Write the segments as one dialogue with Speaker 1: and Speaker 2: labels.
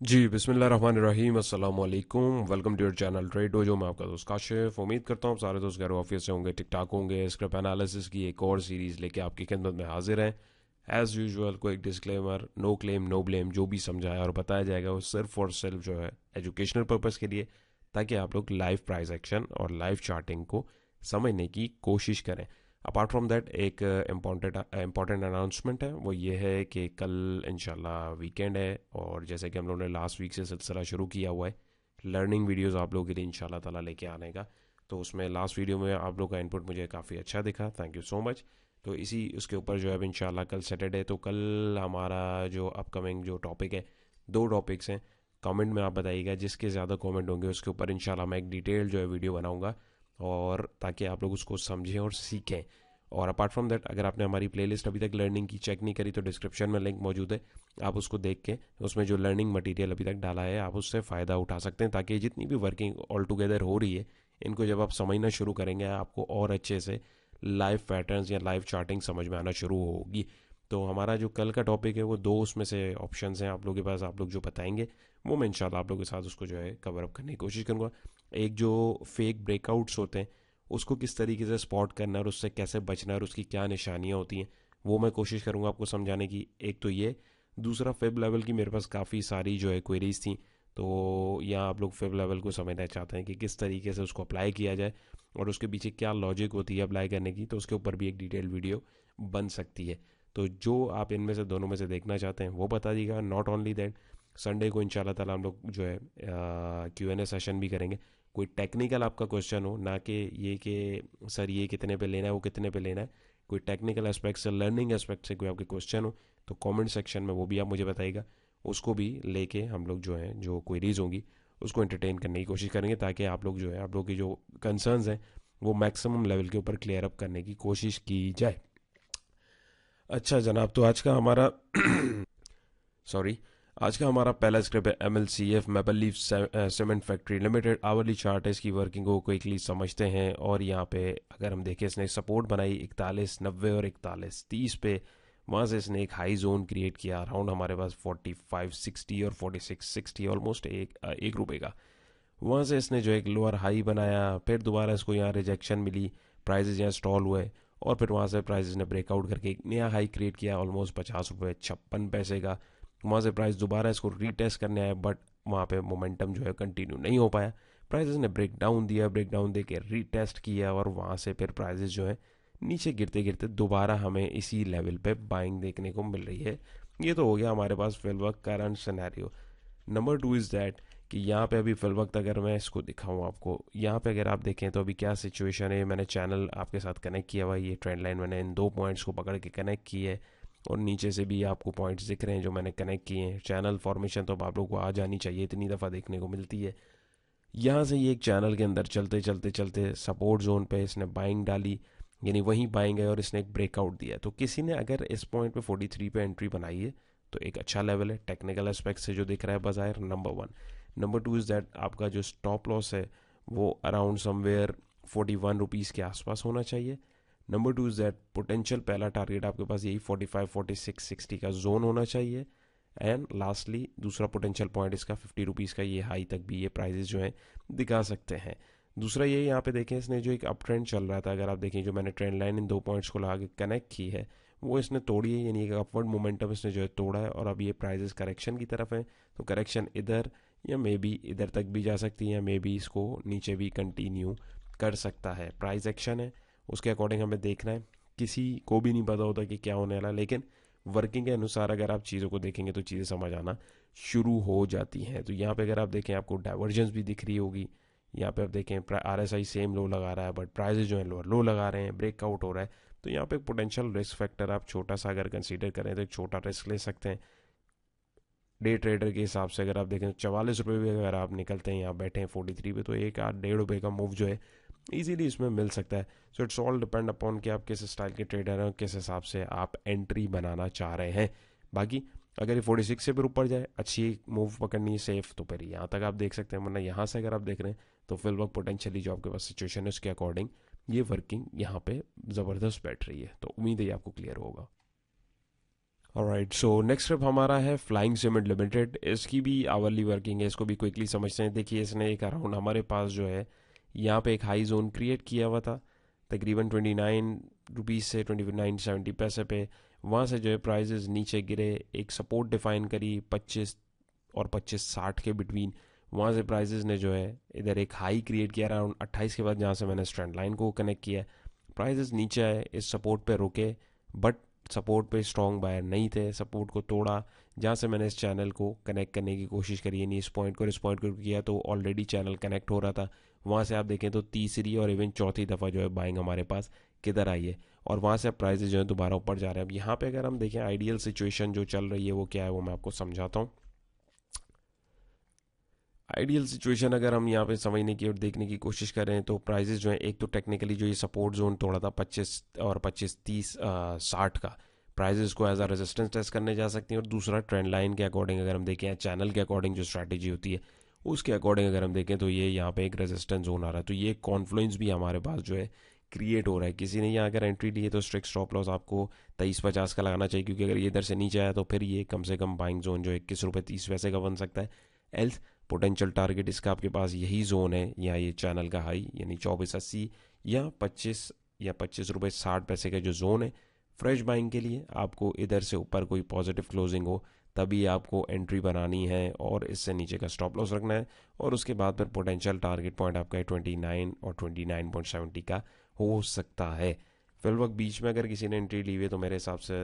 Speaker 1: जी बिस्मिल्लाहिर्रहमानिर्रहीम अस्सलाम वालेकुम। Welcome to your channel trade dojo. मैं आपका दोस्त काशिफ। उम्मीद करता हूँ आप सारे दोस्त घर ऑफिस से होंगे, ठीक ठाक होंगे। स्क्रिप्ट एनालिसिस की एक और सीरीज़ लेके आपकी खिदमत में हाजिर हैं। एज़ यूजुअल कोई disclaimer, no claim no blame. जो भी समझाया और बताया जाएगा वो सिर्फ और सिर्फ जो है एजुकेशनल पर्पज़ के लिए, ताकि आप लोग लाइव प्राइस एक्शन और लाइव चार्टिंग को समझने की कोशिश करें। अपार्ट फ्रॉम दैट एक इम्पॉर्टेंट अनाउंसमेंट है, वो ये है कि कल इंशाल्लाह वीकेंड है, और जैसे कि हम लोगों ने लास्ट वीक से सिलसिला शुरू किया हुआ है लर्निंग वीडियोस आप लोगों के लिए इंशाल्लाह ताला लेके आने का। तो उसमें लास्ट वीडियो में आप लोग का इनपुट मुझे काफ़ी अच्छा दिखा, थैंक यू सो मच। तो इसी उसके ऊपर जो है अब इंशाल्लाह कल सैटरडे, तो कल हमारा जो अपकमिंग जो टॉपिक है, दो टॉपिक्स हैं। कमेंट में आप बताइएगा, जिसके ज़्यादा कमेंट होंगे उसके ऊपर इंशाल्लाह मैं एक डिटेल जो है वीडियो बनाऊंगा, और ताकि आप लोग उसको समझें और सीखें। और अपार्ट फ्रॉम दैट, अगर आपने हमारी प्लेलिस्ट अभी तक लर्निंग की चेक नहीं करी तो डिस्क्रिप्शन में लिंक मौजूद है, आप उसको देख के उसमें जो लर्निंग मटेरियल अभी तक डाला है आप उससे फ़ायदा उठा सकते हैं, ताकि जितनी भी वर्किंग ऑल टुगेदर हो रही है इनको जब आप समझना शुरू करेंगे आपको और अच्छे से लाइव पैटर्न्स या लाइव चार्टिंग समझ में आना शुरू होगी। तो हमारा जो कल का टॉपिक है वो दो उसमें से ऑप्शंस हैं आप लोगों के पास, आप लोग जो बताएंगे वो मैं इंशाल्लाह आप लोगों के साथ उसको जो है कवर अप करने की कोशिश करूँगा। एक जो फेक ब्रेकआउट्स होते हैं उसको किस तरीके से स्पॉट करना है और उससे कैसे बचना है और उसकी क्या निशानियाँ होती हैं, वो मैं कोशिश करूँगा आपको समझाने की। एक तो ये, दूसरा फेब लेवल की मेरे पास काफ़ी सारी जो है क्वेरीज थी, तो यहाँ आप लोग फेब लेवल को समझना चाहते हैं कि किस तरीके से उसको अप्लाई किया जाए और उसके पीछे क्या लॉजिक होती है अप्लाई करने की, तो उसके ऊपर भी एक डिटेल वीडियो बन सकती है। तो जो आप इनमें से दोनों में से देखना चाहते हैं वो बता दीजिएगा। नॉट ओनली दैट, संडे को इंशाल्लाह ताला हम लोग जो है Q&A सेशन भी करेंगे। कोई टेक्निकल आपका क्वेश्चन हो, ना कि ये कि सर ये कितने पे लेना है वो कितने पे लेना है, कोई टेक्निकल एस्पेक्ट से, लर्निंग एस्पेक्ट से कोई आपके क्वेश्चन हो तो कमेंट सेक्शन में वो भी आप मुझे बताइएगा। उसको भी लेके हम लोग जो है जो क्वेरीज होंगी उसको एंटरटेन करने की कोशिश करेंगे, ताकि आप लोग जो है आप लोग की जो कंसर्न्स हैं वो मैक्सिमम लेवल के ऊपर क्लियर अप करने की कोशिश की जाए। अच्छा जनाब, तो आज का हमारा सॉरी, आज का हमारा पहला स्क्रिप्ट है MLCF, maple leaf cement factory limited. Hourly chart है, इसकी वर्किंग को क्विकली समझते हैं। और यहाँ पे अगर हम देखें, इसने सपोर्ट बनाई 41.90 और 41.30 पे। वहाँ से इसने एक हाई जोन क्रिएट किया अराउंड हमारे पास 45.60 और 46.60, ऑलमोस्ट एक रुपये का। वहाँ से इसने जो एक लोअर हाई बनाया, फिर दोबारा इसको यहाँ रिजेक्शन मिली, प्राइजेज यहाँ स्टॉल हुए, और फिर वहाँ से प्राइजेज ने ब्रेकआउट करके एक नया हाई क्रिएट किया ऑलमोस्ट 50 रुपये 56 पैसे का। वहाँ से प्राइस दोबारा इसको रीटेस्ट करने आया, बट वहाँ पे मोमेंटम जो है कंटिन्यू नहीं हो पाया। प्राइजेस ने ब्रेक डाउन दिया, ब्रेक डाउन दे के रीटेस्ट किया, और वहाँ से फिर प्राइजेस जो है नीचे गिरते गिरते दोबारा हमें इसी लेवल पे बाइंग देखने को मिल रही है। ये तो हो गया हमारे पास फिल वक्त current scenario. Number two is that कि यहाँ पे अभी फिल वक्त अगर मैं इसको दिखाऊँ आपको, यहाँ पे अगर आप देखें तो अभी क्या सिचुएशन है। मैंने चैनल आपके साथ कनेक्ट किया हुआ है, ये ट्रेंड लाइन मैंने इन दो पॉइंट्स को पकड़ के कनेक्ट की है, और नीचे से भी आपको पॉइंट्स दिख रहे हैं जो मैंने कनेक्ट किए हैं। चैनल फॉर्मेशन तो अब आप लोग को आ जानी चाहिए, इतनी दफ़ा देखने को मिलती है। यहाँ से ये एक चैनल के अंदर चलते चलते चलते सपोर्ट जोन पे इसने बाइंग डाली, यानी वहीं बाइंग है, और इसने एक ब्रेकआउट दिया। तो किसी ने अगर इस पॉइंट पे 43 पे एंट्री बनाई है तो एक अच्छा लेवल है टेक्निकल एस्पेक्ट से जो दिख रहा है बाजार, number one. Number two is that आपका जो स्टॉप लॉस है वो अराउंड समवेयर 41 रुपीज़ के आसपास होना चाहिए। Number two is that potential पहला टारगेट आपके पास यही 45 46 60 का जोन होना चाहिए। एंड लास्टली दूसरा पोटेंशियल पॉइंट इसका 50 रुपीज़ का, ये हाई तक भी ये प्राइजेस जो हैं दिखा सकते हैं। दूसरा ये यहाँ पे देखें, इसने जो एक अप ट्रेंड चल रहा था, अगर आप देखें जो मैंने ट्रेंड लाइन इन दो पॉइंट्स को लगा के कनेक्ट की है वो इसने तोड़ी है, यानी एक अपवर्ड मोमेंटम इसने जो है तोड़ा है, और अब ये प्राइजेस करेक्शन की तरफ है। तो करेक्शन इधर या मे बी इधर तक भी जा सकती है, या मे बी इसको नीचे भी कंटिन्यू कर सकता है। प्राइस एक्शन है, उसके अकॉर्डिंग हमें देखना है। किसी को भी नहीं पता होता कि क्या होने वाला, लेकिन वर्किंग के अनुसार अगर आप चीज़ों को देखेंगे तो चीज़ें समझ आना शुरू हो जाती हैं। तो यहाँ पे अगर आप देखें आपको डाइवर्जेंस भी दिख रही होगी। यहाँ पे आप देखें RSI सेम लो लगा रहा है, बट प्राइजेज जो है लोअर लो लगा रहे हैं, ब्रेकआउट हो रहा है। तो यहाँ पे पोटेंशियल रिस्क फैक्टर आप छोटा सा अगर कंसीडर करें तो एक छोटा रिस्क ले सकते हैं। डे ट्रेडर के हिसाब से अगर आप देखें 44 रुपये भी अगर आप निकलते हैं, यहाँ बैठे हैं 43 पे, तो एक आध 1.5 रुपये का मूव जो है इजीली इसमें मिल सकता है। So it's all depend upon कि आप किस स्टाइल के ट्रेडर हैं, किस हिसाब से आप एंट्री बनाना चाह रहे हैं। बाकी अगर ये 46 से भी ऊपर जाए, अच्छी मूव पकड़नी है सेफ, तो फिर यहाँ तक आप देख सकते हैं, वरना यहाँ से अगर आप देख रहे हैं तो फिल वक्त पोटेंशियली जो आपके पास सिचुएशन है उसके अकॉर्डिंग ये वर्किंग यहाँ पे ज़बरदस्त बैठ रही है। तो उम्मीद है ये आपको क्लियर होगा। ऑलराइट, सो नेक्स्ट स्टेप हमारा है फ्लाइंग सीमेंट लिमिटेड। इसकी भी आवरली वर्किंग है, इसको भी क्विकली समझते हैं। देखिए इसने एक अराउंड हमारे पास जो है यहाँ पे एक हाई जोन क्रिएट किया हुआ था तकरीबन 29 रुपीज़ से 29.70 पे। वहाँ से जो है प्राइजेस नीचे गिरे, एक सपोर्ट डिफाइन करी 25 और 25.60 के बिटवीन। वहाँ से प्राइजेस ने जो है इधर एक हाई क्रिएट किया अराउंड 28 के बाद, जहाँ से मैंने स्ट्रेंड लाइन को कनेक्ट किया। प्राइजेस नीचे आए, इस सपोर्ट पे रुके, बट सपोर्ट पे स्ट्रॉन्ग बायर नहीं थे, सपोर्ट को तोड़ा, जहाँ से मैंने इस चैनल को कनेक्ट करने की कोशिश करी, यानी इस पॉइंट को इस पॉइंट को किया तो ऑलरेडी चैनल कनेक्ट हो रहा था। वहाँ से आप देखें तो तीसरी और इवन चौथी दफ़ा जो है बाइंग हमारे पास किधर आई है, और वहाँ से अब प्राइजेज जो है दोबारा ऊपर जा रहे हैं। अब यहाँ पे अगर हम देखें आइडियल सिचुएशन जो चल रही है वो क्या है, वो मैं आपको समझाता हूँ। आइडियल सिचुएशन अगर हम यहाँ पे समझने की और देखने की कोशिश करें तो प्राइजेस जो है, एक तो टेक्निकली जो ये सपोर्ट जोन तोड़ा था 25 और 25 30 60 का, प्राइजेस को एज अ रेजिस्टेंस टेस्ट करने जा सकती हैं। और दूसरा ट्रेंड लाइन के अकॉर्डिंग अगर हम देखें, चैनल के अकॉर्डिंग जो स्ट्रैटेजी होती है उसके अकॉर्डिंग अगर हम देखें तो ये यहाँ पे एक रेजिस्टेंस जोन आ रहा है। तो ये कॉन्फ्लुएंस भी हमारे पास जो है क्रिएट हो रहा है। किसी ने यहाँ अगर एंट्री ली है तो स्ट्रिक्ट स्टॉप लॉस आपको 23.50 का लगाना चाहिए, क्योंकि अगर ये इधर से नीचे आया तो फिर ये कम से कम बाइंग जोन जो 21 रुपये 30 पैसे का बन सकता है। एल्स पोटेंशियल टारगेट इसका आपके पास यही जोन है, या ये चैनल का हाई यानी 24.80 या 25 रुपये 60 पैसे का जो जोन है। फ्रेश बाइंग के लिए आपको इधर से ऊपर कोई पॉजिटिव क्लोजिंग हो तभी आपको एंट्री बनानी है, और इससे नीचे का स्टॉप लॉस रखना है। और उसके बाद फिर पोटेंशियल टारगेट पॉइंट आपका 29 और 29.70 का हो सकता है। फिल वक्त बीच में अगर किसी ने एंट्री ली हुई है तो मेरे हिसाब से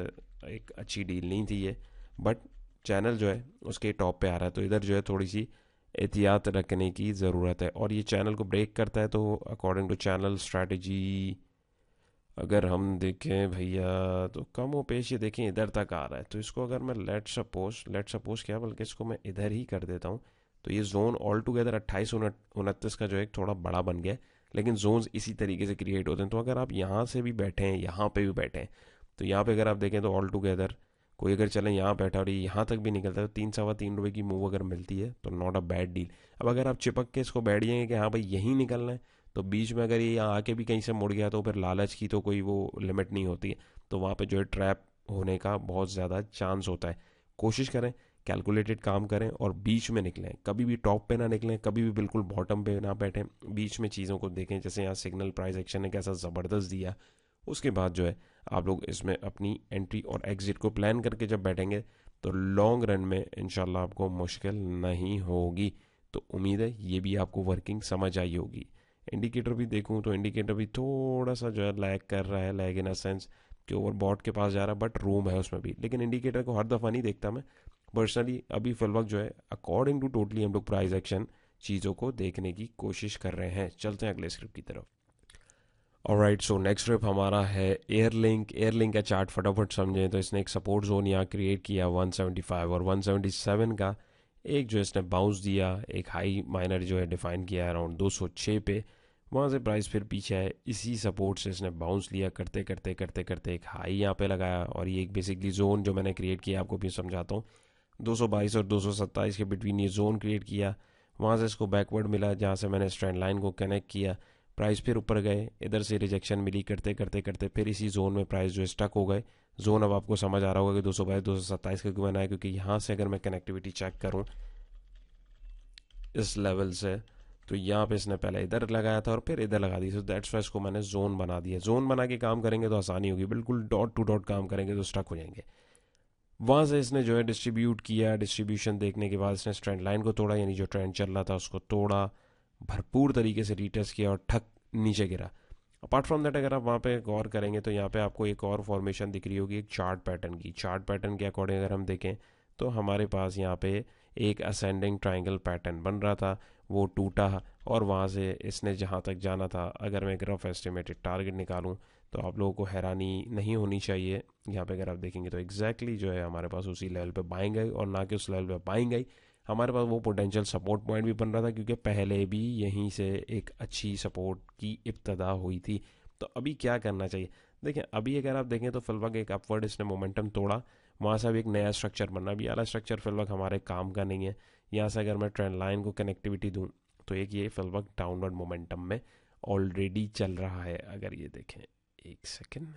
Speaker 1: एक अच्छी डील नहीं थी ये, बट चैनल जो है उसके टॉप पे आ रहा है, तो इधर जो है थोड़ी सी एहतियात रखने की ज़रूरत है। और ये चैनल को ब्रेक करता है तो अकॉर्डिंग टू चैनल स्ट्रैटेजी अगर हम देखें भैया तो कम हो पेश ये देखें इधर तक आ रहा है। तो इसको अगर मैं लेट सपोज क्या, बल्कि इसको मैं इधर ही कर देता हूँ, तो ये जोन ऑल टुगेदर 28 29 का जो है थोड़ा बड़ा बन गया है। लेकिन जोन्स इसी तरीके से क्रिएट होते हैं। तो अगर आप यहाँ से भी बैठे हैं, यहाँ पे भी बैठे हैं, तो यहाँ पे अगर आप देखें तो ऑल टुगेदर कोई अगर चले यहाँ बैठा और ये यहाँ तक भी निकलता है तो 3 सवा 3 रुपए की मूव अगर मिलती है तो नॉट अ बैड डील। अब अगर आप चिपक के इसको बैठ जाएंगे कि हाँ भाई यहीं निकलना है, तो बीच में अगर ये यहाँ आके भी कहीं से मुड़ गया तो फिर लालच की तो कोई वो लिमिट नहीं होती है। तो वहाँ पे जो है ट्रैप होने का बहुत ज़्यादा चांस होता है। कोशिश करें, कैलकुलेटेड काम करें और बीच में निकलें, कभी भी टॉप पे ना निकलें, कभी भी बिल्कुल बॉटम पे ना बैठें, बीच में चीज़ों को देखें। जैसे यहाँ सिग्नल प्राइस एक्शन ने कैसा ज़बरदस्त दिया, उसके बाद जो है आप लोग इसमें अपनी एंट्री और एग्जिट को प्लान करके जब बैठेंगे तो लॉन्ग रन में इंशाल्लाह आपको मुश्किल नहीं होगी। तो उम्मीद है ये भी आपको वर्किंग समझ आई होगी। इंडिकेटर भी देखूं तो इंडिकेटर भी थोड़ा सा जो है लैग कर रहा है, लैग इन अ सेंस कि ओवर बॉट के पास जा रहा है, बट रूम है उसमें भी। लेकिन इंडिकेटर को हर दफ़ा नहीं देखता मैं पर्सनली, अभी फिल वक्त जो है अकॉर्डिंग टू टोटली हम लोग प्राइस एक्शन चीज़ों को देखने की कोशिश कर रहे हैं। चलते हैं अगले स्क्रिप्ट की तरफ। ऑलराइट, सो नेक्स्ट स्टेप हमारा है एयरलिंक। एयरलिंक का चार्ट फटाफट समझें तो इसने एक सपोर्ट जोन यहाँ क्रिएट किया 175 और 177 का। एक जो इसने बाउंस दिया, एक हाई माइनर जो है डिफाइन किया अराउंड 206 पे। वहाँ से प्राइस फिर पीछे है, इसी सपोर्ट से इसने बाउंस लिया करते करते करते करते एक हाई यहाँ पे लगाया। और ये एक बेसिकली जोन जो मैंने क्रिएट किया आपको भी समझाता हूँ, 222 और 227 के बिटवीन ये जोन क्रिएट किया। वहाँ से इसको बैकवर्ड मिला, जहाँ से मैंने स्ट्रेंड लाइन को कनेक्ट किया। प्राइस फिर ऊपर गए, इधर से रिजेक्शन मिली करते करते करते फिर इसी जोन में प्राइस जो स्टक हो गए। जोन अब आपको समझ आ रहा होगा कि 222 227 का क्यों बनाया, क्योंकि यहाँ से अगर मैं कनेक्टिविटी चेक करूँ इस लेवल से, तो यहाँ पे इसने पहले इधर लगाया था और फिर इधर लगा दी। तो दैट्स वाई इसको मैंने जोन बना दिया। जोन बना के काम करेंगे तो आसानी होगी, बिल्कुल डॉट टू डॉट काम करेंगे तो स्टक हो जाएंगे। वहाँ से इसने जो है डिस्ट्रीब्यूट किया, डिस्ट्रीब्यूशन देखने के बाद इसने ट्रेंड लाइन को तोड़ा, यानी जो ट्रेंड चल रहा था उसको तोड़ा, भरपूर तरीके से रीटेस्ट किया और ठक नीचे गिरा। अपार्ट फ्रॉम दैट अगर आप वहाँ पे गौर करेंगे तो यहाँ पे आपको एक और फॉर्मेशन दिख रही होगी एक चार्ट पैटर्न की। चार्ट पैटर्न के अकॉर्डिंग अगर हम देखें तो हमारे पास यहाँ पे एक असेंडिंग ट्राइंगल पैटर्न बन रहा था, वो टूटा और वहाँ से इसने जहाँ तक जाना था, अगर मैं एक रफ एस्टिमेटेड टारगेट निकालूँ तो आप लोगों को हैरानी नहीं होनी चाहिए। यहाँ पे अगर आप देखेंगे तो एग्जैक्टली जो है हमारे पास उसी लेवल पे बाइंग आई, और ना कि उस लेवल पे बाइंग आई, हमारे पास वो पोटेंशियल सपोर्ट पॉइंट भी बन रहा था, क्योंकि पहले भी यहीं से एक अच्छी सपोर्ट की इब्तदा हुई थी। तो अभी क्या करना चाहिए, देखें अभी अगर आप देखें तो फिलवक एक अपवर्ड इसने मोमेंटम तोड़ा, वहाँ से अब एक नया स्ट्रक्चर बनना। अभी वाला स्ट्रक्चर फिलवक हमारे काम का नहीं है। यहाँ से अगर मैं ट्रेंड लाइन को कनेक्टिविटी दूँ तो एक ये फिलवक डाउनवर्ड मोमेंटम में ऑलरेडी चल रहा है। अगर ये देखें एक सेकेंड,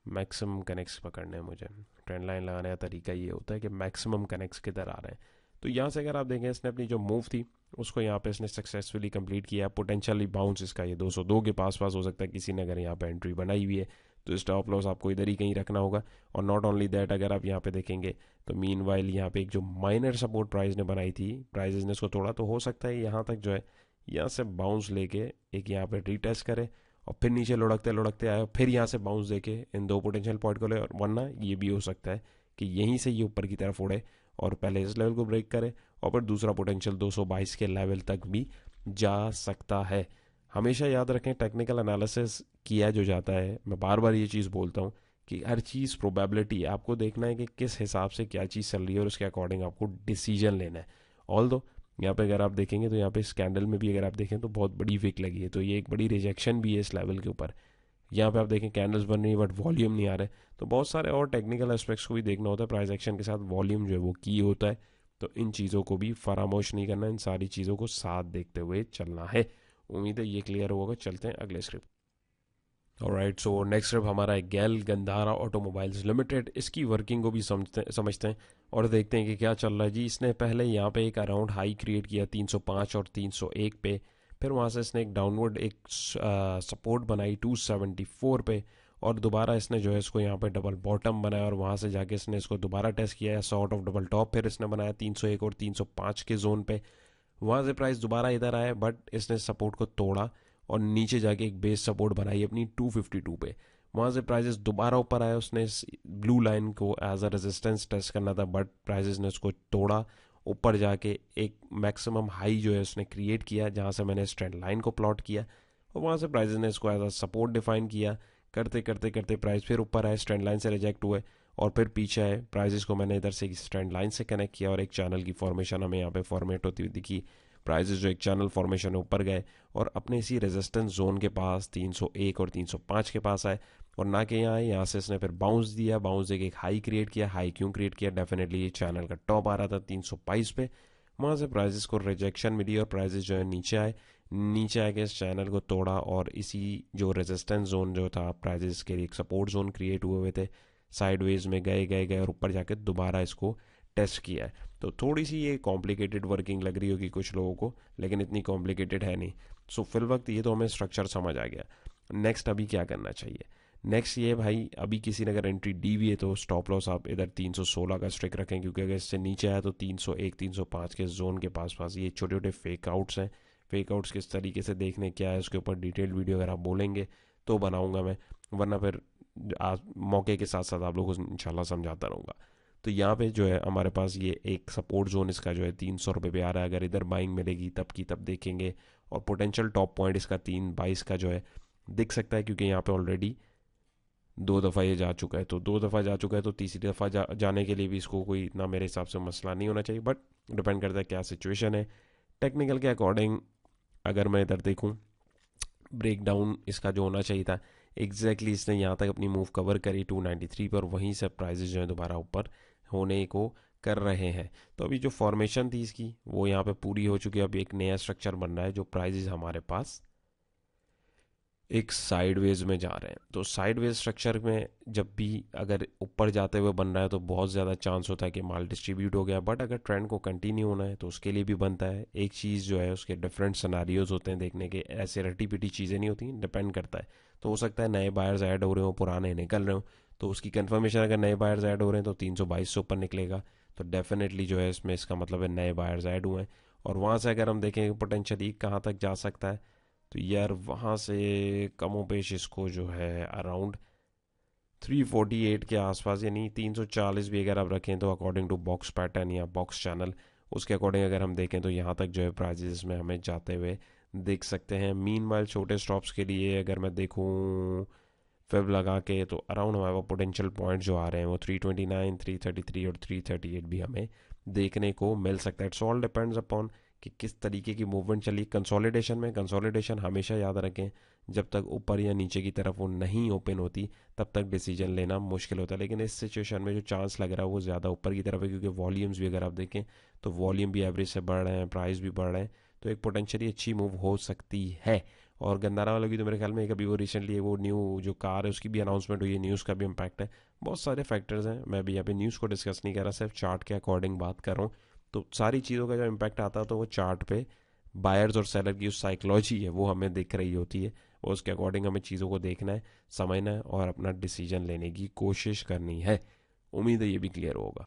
Speaker 1: मैक्सिमम कनेक्ट्स पकड़ने हैं मुझे। ट्रेंड लाइन लगाने का तरीका ये होता है कि मैक्सिमम कनेक्ट्स किधर आ रहे हैं। तो यहाँ से अगर आप देखें, इसने अपनी जो मूव थी उसको यहाँ पे इसने सक्सेसफुली कंप्लीट किया। पोटेंशियली बाउंस इसका ये 202 के पास पास हो सकता है किसी ने अगर यहाँ पे एंट्री बनाई हुई है, तो स्टॉप लॉस आपको इधर ही कहीं रखना होगा। और नॉट ओनली दैट, अगर आप यहाँ पे देखेंगे तो मीन वाइल यहाँ पे एक जो माइनर सपोर्ट प्राइस ने बनाई थी, प्राइजेस ने इसको तोड़ा, तो हो सकता है यहाँ तक जो है यहाँ से बाउंस लेके एक यहाँ पे रीटेस्ट करे और फिर नीचे लुढ़कते लुढ़कते आए, फिर यहाँ से बाउंस देके इन दो पोटेंशियल पॉइंट को ले। और वरना ये भी हो सकता है कि यहीं से ये ऊपर की तरफ उड़े और पहले इस लेवल को ब्रेक करे और फिर दूसरा पोटेंशियल 222 के लेवल तक भी जा सकता है। हमेशा याद रखें, टेक्निकल एनालिसिस किया जो जाता है, मैं बार बार ये चीज़ बोलता हूँ कि हर चीज़ प्रोबेबिलिटी, आपको देखना है कि किस हिसाब से क्या चीज़ चल रही है और उसके अकॉर्डिंग आपको डिसीजन लेना है। ऑल दो यहाँ पे अगर आप देखेंगे तो यहाँ पे इस कैंडल में भी अगर आप देखें तो बहुत बड़ी विक लगी है, तो ये एक बड़ी रिजेक्शन भी है इस लेवल के ऊपर। यहाँ पे आप देखें कैंडल्स बन रही है बट वॉल्यूम नहीं आ रहा है, तो बहुत सारे और टेक्निकल एस्पेक्ट्स को भी देखना होता है। प्राइस एक्शन के साथ वॉल्यूम जो है वो की होता है, तो इन चीज़ों को भी फरामोश नहीं करना, इन सारी चीज़ों को साथ देखते हुए चलना है। उम्मीद है ये क्लियर होगा। चलते हैं अगले script. Alright, so next script हमारा है गैल गंधारा ऑटोमोबाइल्स लिमिटेड। इसकी वर्किंग को भी समझते हैं और देखते हैं कि क्या चल रहा है जी। इसने पहले यहाँ पे एक अराउंड हाई क्रिएट किया 305 और 301 पे, फिर वहाँ से इसने एक डाउनवर्ड एक सपोर्ट बनाई 274 पे, और दोबारा इसने जो है इसको यहाँ पे डबल बॉटम बनाया और वहाँ से जाके इसने इसको दोबारा टेस्ट किया सॉर्ट ऑफ डबल टॉप, फिर इसने बनाया 301 और 305 के जोन पे। वहाँ से प्राइस दोबारा इधर आया बट इसने सपोर्ट को तोड़ा और नीचे जाके एक बेस सपोर्ट बनाई अपनी 252 पे। वहाँ से प्राइजेस दोबारा ऊपर आया, उसने इस ब्लू लाइन को एज अ रेजिस्टेंस टेस्ट करना था बट प्राइजेस ने उसको तोड़ा। ऊपर जाके एक मैक्सिमम हाई जो है उसने क्रिएट किया जहाँ से मैंने इस ट्रेंड लाइन को प्लॉट किया, और वहाँ से प्राइजेस ने इसको एज अ सपोर्ट डिफाइन किया। करते करते करते प्राइस फिर ऊपर आए, ट्रेंड लाइन से रिजेक्ट हुए और फिर पीछे आए। प्राइजेस को मैंने इधर से इस ट्रेंड लाइन से कनेक्ट किया और एक चैनल की फॉर्मेशन हमें यहाँ पे फॉर्मेट होती हुई दिखी। प्राइजेस जो एक चैनल फॉर्मेशन है ऊपर गए और अपने इसी रेजिस्टेंस जोन के पास 301 और 305 के पास आए, और ना कि यहाँ से इसने फिर बाउंस दिया। बाउंस देके एक हाई क्रिएट किया। हाई क्यों क्रिएट किया? डेफिनेटली ये चैनल का टॉप आ रहा था 322 पे। वहाँ से प्राइजेस को रिजेक्शन मिली और प्राइजेस जो है नीचे आए। नीचे आके इस चैनल को तोड़ा और इसी जो रेजिस्टेंस जोन जो था प्राइजेस के लिए एक सपोर्ट जोन क्रिएट हुए हुए थे, साइडवेज में गए गए गए और ऊपर जाके दोबारा इसको टेस्ट किया है। तो थोड़ी सी ये कॉम्प्लिकेटेड वर्किंग लग रही होगी कुछ लोगों को, लेकिन इतनी कॉम्प्लिकेटेड है नहीं। सो फिल वक्त ये तो हमें स्ट्रक्चर समझ आ गया। नेक्स्ट अभी क्या करना चाहिए? नेक्स्ट ये भाई, अभी किसी ने अगर एंट्री दी हुई है तो स्टॉप लॉस आप इधर 316 का स्ट्रिक रखें, क्योंकि अगर इससे नीचे आया तो 301 305 के जोन के पास पास ये छोटे छोटे फेक आउट्स हैं। फेक आउट्स किस तरीके से देखने क्या है उसके ऊपर डिटेल्ड वीडियो अगर आप बोलेंगे तो बनाऊंगा मैं, वरना फिर मौके के साथ साथ आप लोगों को इंशाल्लाह समझाता रहूँगा। तो यहाँ पे जो है हमारे पास ये एक सपोर्ट जोन इसका जो है 300 रुपये पे आ रहा है। अगर इधर बाइंग मिलेगी तब की तब देखेंगे, और पोटेंशियल टॉप पॉइंट इसका 322 का जो है दिख सकता है, क्योंकि यहाँ पे ऑलरेडी 2 दफ़ा ये जा चुका है। तो 2 दफ़ा जा चुका है तो तीसरी दफ़ा जाने के लिए भी इसको कोई इतना मेरे हिसाब से मसला नहीं होना चाहिए, बट डिपेंड करता है क्या सिचुएशन है। टेक्निकल के अकॉर्डिंग अगर मैं इधर देखूँ, ब्रेक डाउन इसका जो होना चाहिए था एग्जैक्टली इसने यहाँ तक अपनी मूव कवर करी 293 पर, वहीं से प्राइजेस जो है दोबारा ऊपर होने को कर रहे हैं। तो अभी जो फॉर्मेशन थी इसकी वो यहाँ पे पूरी हो चुकी है। अभी एक नया स्ट्रक्चर बन रहा है जो प्राइजेस हमारे पास एक साइडवेज में जा रहे हैं। तो साइडवेज स्ट्रक्चर में जब भी अगर ऊपर जाते हुए बन रहा है तो बहुत ज़्यादा चांस होता है कि माल डिस्ट्रीब्यूट हो गया, बट अगर ट्रेंड को कंटिन्यू होना है तो उसके लिए भी बनता है। एक चीज़ जो है उसके डिफरेंट सिनारियोज होते हैं देखने के, ऐसे रटी पिटी चीज़ें नहीं होती, डिपेंड करता है। तो हो सकता है नए बायर्स ऐड हो रहे हो, पुराने निकल रहे हो, तो उसकी कंफर्मेशन अगर नए बायर्स ऐड हो रहे हैं तो 322 से ऊपर निकलेगा, तो डेफिनेटली जो है इसमें इसका मतलब है नए बायर्स ऐड हुए हैं। और वहाँ से अगर हम देखें पोटेंशियली कहाँ तक जा सकता है, तो यार वहाँ से कमोपेश इसको जो है अराउंड 348 के आसपास, यानी 340 भी अगर आप रखें तो अकॉर्डिंग टू बॉक्स पैटर्न या बॉक्स चैनल उसके अकॉर्डिंग अगर हम देखें तो यहाँ तक जो है प्राइजेस में हमें जाते हुए देख सकते हैं। मीन वाइल छोटे स्टॉप्स के लिए अगर मैं देखूँ फिब लगा के, तो अराउंड हमारे पास पोटेंशियल पॉइंट जो आ रहे हैं वो 329 333 और 338 भी हमें देखने को मिल सकता है। इट्स ऑल डिपेंड्स अपॉन कि किस तरीके की मूवमेंट चली। कंसोलिडेशन में, कंसोलिडेशन हमेशा याद रखें जब तक ऊपर या नीचे की तरफ वो नहीं ओपन होती तब तक डिसीजन लेना मुश्किल होता है, लेकिन इस सिचुएशन में जो चांस लग रहा है वो ज़्यादा ऊपर की तरफ है, क्योंकि वॉल्यूम्स भी अगर आप देखें तो वॉल्यूम भी एवरेज से बढ़ रहे हैं, प्राइस भी बढ़ रहे हैं, तो एक पोटेंशियली अच्छी मूव हो सकती है। और गंदारा वालों की तो मेरे ख्याल में एक अभी वो रिसेंटली वो न्यू जो कार है उसकी भी अनाउंसमेंट हुई है, न्यूज़ का भी इम्पैक्ट है। बहुत सारे फैक्टर्स हैं, मैं भी यहाँ पे न्यूज़ को डिस्कस नहीं कर रहा, सिर्फ चार्ट के अकॉर्डिंग बात कर रहा हूँ। तो सारी चीज़ों का जो इम्पैक्ट आता है तो वो चार्ट पे बायर्स और सेलर की जो साइकोलॉजी है वो हमें दिख रही होती है, और उसके अकॉर्डिंग हमें चीज़ों को देखना है, समझना है और अपना डिसीजन लेने की कोशिश करनी है। उम्मीद है ये भी क्लियर होगा।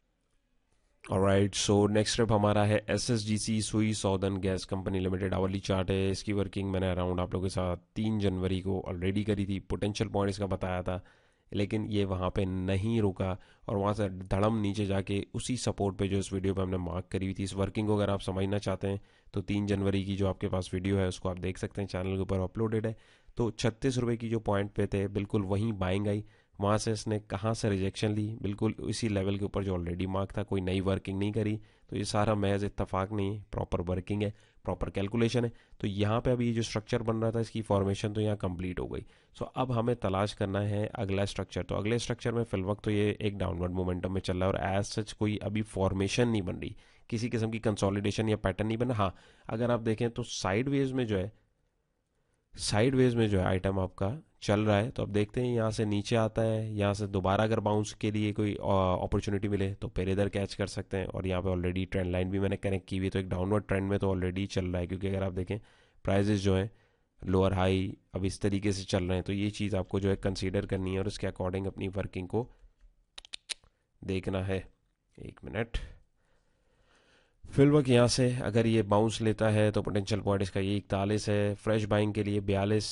Speaker 1: ऑलराइट, सो नेक्स्ट स्टेप हमारा है S S G C Sui Southern Gas Company Limited आवली चार्ट है। इसकी वर्किंग मैंने अराउंड आप लोगों के साथ 3 जनवरी को ऑलरेडी करी थी, पोटेंशियल पॉइंट इसका बताया था, लेकिन ये वहाँ पे नहीं रुका और वहाँ से धड़म नीचे जाके उसी सपोर्ट पे जो इस वीडियो पे हमने मार्क करी हुई थी। इस वर्किंग को अगर आप समझना चाहते हैं तो 3 जनवरी की जो आपके पास वीडियो है उसको आप देख सकते हैं, चैनल के ऊपर अपलोडेड है। तो 36 रुपये की जो पॉइंट पे थे बिल्कुल वहीं बाइंग आई, वहाँ से इसने कहाँ से रिजेक्शन ली, बिल्कुल इसी लेवल के ऊपर जो ऑलरेडी मार्क था, कोई नई वर्किंग नहीं करी। तो ये सारा महज इत्तेफाक नहीं है, प्रॉपर वर्किंग है, प्रॉपर कैलकुलेशन है। तो यहाँ पे अभी ये जो स्ट्रक्चर बन रहा था इसकी फॉर्मेशन तो यहाँ कंप्लीट हो गई। सो अब हमें तलाश करना है अगला स्ट्रक्चर। तो अगले स्ट्रक्चर में फिल वक्त तो ये एक डाउनवर्ड मोमेंटम में चल रहा है और एज सच कोई अभी फॉर्मेशन नहीं बन रही, किसी किस्म की कंसोलिडेशन या पैटर्न नहीं बना। हाँ, अगर आप देखें तो साइड वेज में जो है आइटम आपका चल रहा है। तो अब देखते हैं यहाँ से नीचे आता है, यहाँ से दोबारा अगर बाउंस के लिए कोई अपॉर्चुनिटी मिले तो फिर इधर कैच कर सकते हैं। और यहाँ पे ऑलरेडी ट्रेंड लाइन भी मैंने कनेक्ट की हुई है, तो एक डाउनवर्ड ट्रेंड में तो ऑलरेडी चल रहा है, क्योंकि अगर आप देखें प्राइजेस जो है लोअर हाई अब इस तरीके से चल रहे हैं। तो ये चीज़ आपको जो है कंसीडर करनी है और उसके अकॉर्डिंग अपनी वर्किंग को देखना है। 1 मिनट। फिलवक यहाँ से अगर ये बाउंस लेता है तो पोटेंशियल पॉइंट इसका ये 41 है, फ्रेश बाइंग के लिए 42,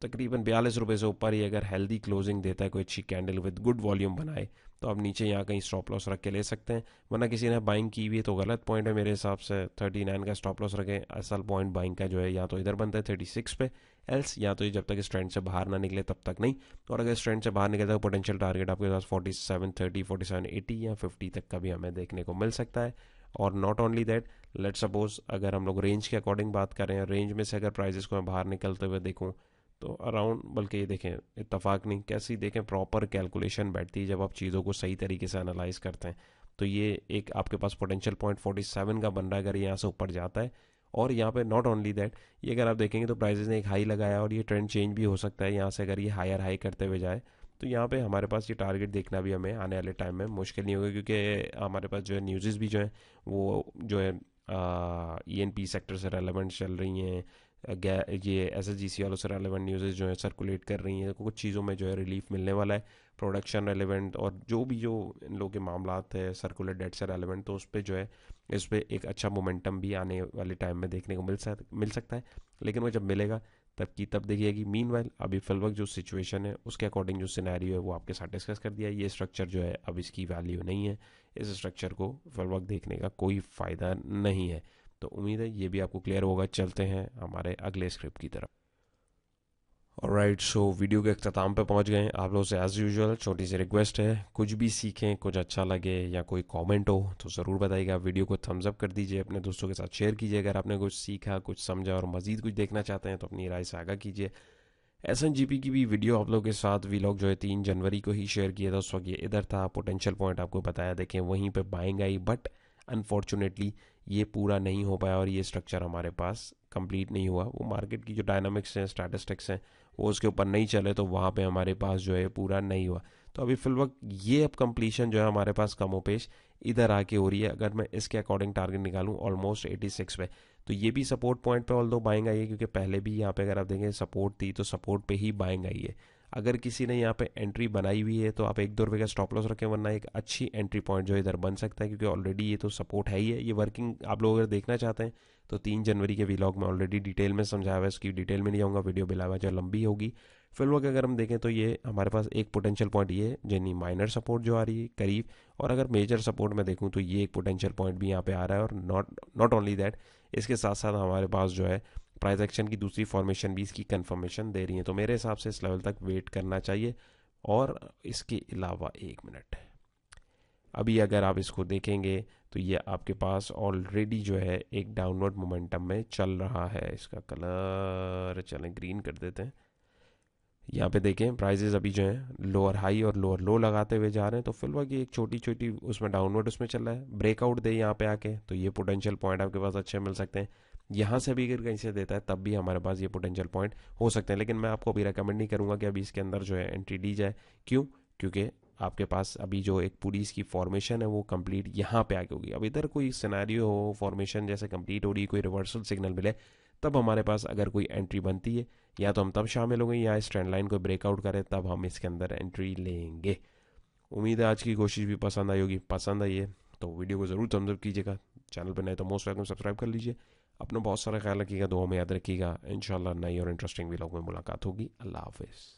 Speaker 1: तकरीबन 42 रुपये से ऊपर ही अगर हेल्दी क्लोजिंग देता है, कोई अच्छी कैंडल विद गुड वॉल्यूम बनाए, तो आप नीचे यहाँ कहीं स्टॉप लॉस रख के ले सकते हैं। वरना किसी ने बाइंग की हुई है तो गलत पॉइंट है मेरे हिसाब से, 39 का स्टॉप लॉस रखें। असल पॉइंट बाइंग का जो है या तो इधर बनता है 36 पे, एल्स या तो ये जब तक इस ट्रेंड से बाहर ना निकले तब तक नहीं। और अगर इस ट्रेंड से बाहर निकलता है तो पोटेंशियल टारगेट आपके पास 4730, 4780 या 50 तक का भी हमें देखने को मिल सकता है। और not only that, let suppose अगर हम लोग रेंज के अकॉर्डिंग बात करें, रेंज में से अगर प्राइजेस को मैं बाहर निकलते हुए देखूं तो अराउंड, बल्कि ये देखें इत्तेफाक नहीं कैसी देखें, प्रॉपर कैलकुलेशन बैठती है जब आप चीज़ों को सही तरीके से एनालाइज करते हैं। तो ये एक आपके पास पोटेंशियल पॉइंट 47 का बन रहा है अगर यहाँ से ऊपर जाता है। और यहाँ पे नॉट ओनली दैट, ये अगर आप देखेंगे तो प्राइजेस ने एक हाई लगाया और ये ट्रेंड चेंज भी हो सकता है यहाँ से, अगर ये हायर हाई करते हुए जाए तो यहाँ पे हमारे पास ये टारगेट देखना भी हमें आने वाले टाइम में मुश्किल नहीं होगा, क्योंकि हमारे पास जो है न्यूज़ भी जो है वो जो है ईएनपी सेक्टर से रेलेवेंट चल रही हैं। ये एसएसजीसी वालों से रेलेवेंट न्यूज़ जो है सर्कुलेट कर रही हैं, कुछ चीज़ों में जो है रिलीफ मिलने वाला है, प्रोडक्शन रेलेवेंट और जो भी जो इन लोगों के मामलात है सर्कुलेट डेट से रेलेवेंट, तो उस पर जो है इस पर एक अच्छा मोमेंटम भी आने वाले टाइम में देखने को मिल सकता है। लेकिन वो जब मिलेगा तब की तब देखिएगी। मीनवाइल अभी फिलवक्त जो सिचुएशन है उसके अकॉर्डिंग जो सिनेरियो है वो आपके साथ डिस्कस कर दिया है। ये स्ट्रक्चर जो है अब इसकी वैल्यू नहीं है, इस स्ट्रक्चर को फिलवक्त देखने का कोई फ़ायदा नहीं है। तो उम्मीद है ये भी आपको क्लियर होगा। चलते हैं हमारे अगले स्क्रिप्ट की तरफ। ऑलराइट, सो वीडियो के अख्ताम पे पहुंच गए। आप लोगों से एज़ यूजुअल छोटी सी रिक्वेस्ट है, कुछ भी सीखें, कुछ अच्छा लगे या कोई कमेंट हो तो ज़रूर बताइएगा। वीडियो को थम्स अप कर दीजिए, अपने दोस्तों के साथ शेयर कीजिए। अगर आपने कुछ सीखा, कुछ समझा और मज़ीद कुछ देखना चाहते हैं तो अपनी राय से आगाह कीजिए। एसएनजीपी की भी वीडियो आप लोगों के साथ वीलॉग जो है 3 जनवरी को ही शेयर किया था, उस वक्त ये इधर था, पोटेंशियल पॉइंट आपको बताया, देखें वहीं पे बाइंग आई, बट अनफॉर्चुनेटली ये पूरा नहीं हो पाया और ये स्ट्रक्चर हमारे पास कंप्लीट नहीं हुआ। वो मार्केट की जो डायनामिक्स हैं, स्टैटिस्टिक्स हैं, वो उसके ऊपर नहीं चले, तो वहाँ पे हमारे पास जो है पूरा नहीं हुआ। तो अभी फिल वक्त ये अब कंप्लीशन जो है हमारे पास कमोपेश इधर आके हो रही है। अगर मैं इसके अकॉर्डिंग टारगेट निकालूं ऑलमोस्ट 86 पे, तो ये भी सपोर्ट पॉइंट पे ऑल दो बाइंग आई है, क्योंकि पहले भी यहाँ पे अगर आप देखें सपोर्ट थी तो सपोर्ट पे ही बाइंग आई है। अगर किसी ने यहाँ पे एंट्री बनाई हुई है तो आप 1-2 रुपये का स्टॉप लॉस रखें, वरना एक अच्छी एंट्री पॉइंट जो इधर बन सकता है, क्योंकि ऑलरेडी ये तो सपोर्ट है ही है। ये वर्किंग आप लोग अगर देखना चाहते हैं तो 3 जनवरी के व्लॉग में ऑलरेडी डिटेल में समझाया हुआ है, इसकी डिटेल में नहीं आऊँगा, वीडियो बिलावा जो लंबी होगी। फिर लोग अगर हम देखें तो ये हमारे पास एक पोटेंशियल पॉइंट ये यानी माइनर सपोर्ट जो आ रही है करीब, और अगर मेजर सपोर्ट में देखूं तो ये एक पोटेंशियल पॉइंट भी यहाँ पे आ रहा है। और नॉट ओनली दैट, इसके साथ साथ हमारे पास जो है प्राइस एक्शन की दूसरी फॉर्मेशन भी इसकी कंफर्मेशन दे रही है। तो मेरे हिसाब से इस लेवल तक वेट करना चाहिए। और इसके अलावा 1 मिनट, अभी अगर आप इसको देखेंगे तो ये आपके पास ऑलरेडी जो है एक डाउनवर्ड मोमेंटम में चल रहा है। इसका कलर चलें ग्रीन कर देते हैं। यहाँ पे देखें प्राइजेस अभी जो है लोअर हाई और लोअर लो लगाते हुए जा रहे हैं। तो फिल वक्त एक छोटी छोटी उसमें डाउनवर्ड उसमें चल रहा है, ब्रेकआउट दे यहाँ पे आके तो ये पोटेंशियल पॉइंट आपके पास अच्छे मिल सकते हैं। यहाँ से भी अगर कहीं से देता है तब भी हमारे पास ये पोटेंशियल पॉइंट हो सकते हैं, लेकिन मैं आपको अभी रेकमेंड नहीं करूँगा कि अभी इसके अंदर जो है एंट्री ली जाए। क्यों? क्योंकि आपके पास अभी जो एक पूरी इसकी फॉर्मेशन है वो कंप्लीट यहाँ पे आके होगी। अब इधर कोई सिनेरियो हो, फॉर्मेशन जैसे कंप्लीट हो रही, कोई रिवर्सल सिग्नल मिले, तब हमारे पास अगर कोई एंट्री बनती है, या तो हम तब शामिल होंगे या इस ट्रेंड लाइन को ब्रेकआउट करें तब हम इसके अंदर एंट्री लेंगे। उम्मीद है आज की कोशिश भी पसंद आई होगी। पसंद आई है तो वीडियो को ज़रूर थम्स अप कीजिएगा। चैनल पर नए तो मोस्ट वेलकम, सब्सक्राइब कर लीजिए। अपना बहुत सारा ख्याल रखिएगा, दुआ में याद रखिएगा। इंशाल्लाह नई और इंटरेस्टिंग व्लॉग में मुलाकात होगी। अल्लाह हाफिज़।